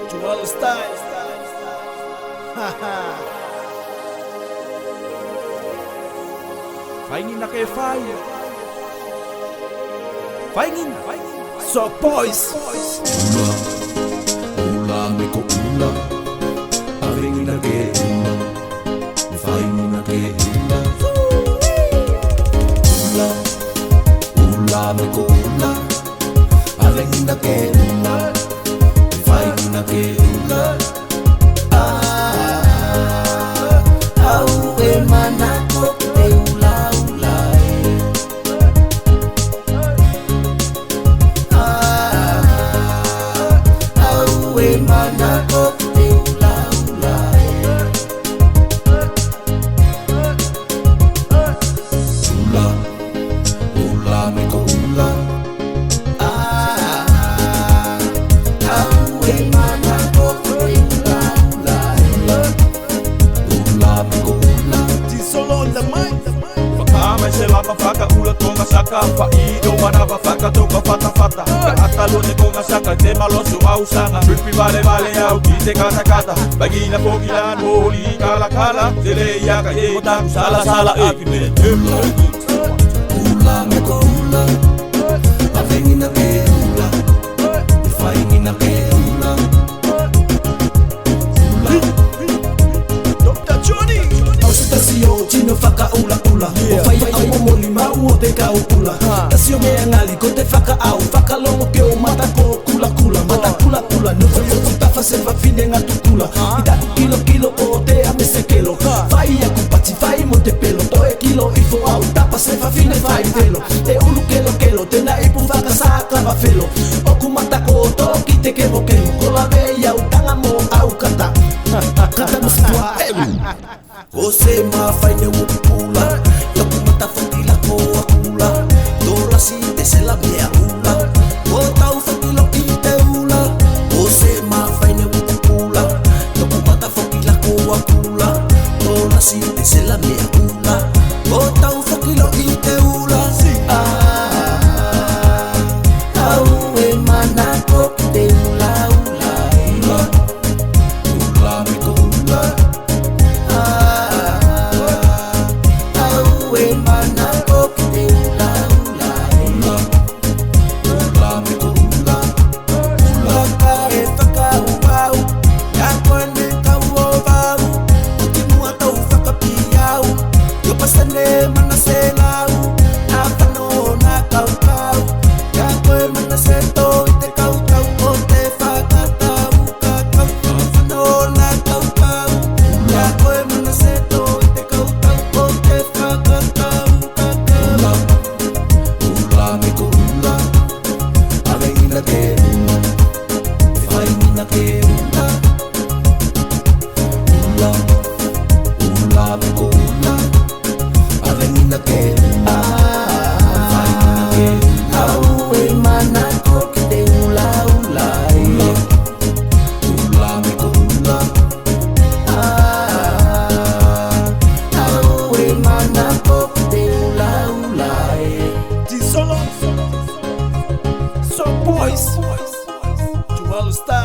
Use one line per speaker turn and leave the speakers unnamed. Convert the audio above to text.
Jual style. Haha. Finding na kay fire. Finding. So boys.
Ulang ko ulang. Aring na kay ulang. Finding na kay ulang. Ulang ko ulang. Aring na kay ulang. Finding na kay ulang.
Fakaulat ko nga saka Paido manaba fakatoka fata-fata Kaatalo ni ko nga saka Te maloso mausanga Pipi vale au kite kata-kata Bagi na pogilan holi kala-kala Sile iya kaya Kotaku salah-salah kine
Ulang ko ulang. Avengin na kay ulang. Ifahingin na kay ulang.
Dr. Johnny.
Austasio chino fakaula-ula. Ofaya au momoli mau te kaukula. Tasio meangali ko te fakau. Fakalongo ke o mata ko kula-kula. Mata kula-kula. Nufa tafa selva fine nga tukula. Ida kilo o te amesekelo. Fai aku pati fai mo te pelo. Toe kilo ifo au tapa selva fine fai velo. Te ulu kelo te na ipu faka saka vafelo. Oku mata ko to kite kebo. Kola veia u tanga mo au kata. Kata no sua Ose ma fai ne upula. Yaku mata fakila ko akula. Dora si te se la mea ula. O tau fakilo ki te ula. Ose ma fai ne upula. Yaku mata fakila ko akula. Dora si te se la mea ula. O tau fakilo ki te ula. Au e mana ko ki te ula ula. Ula mi ko ula.
So boys. Jual style.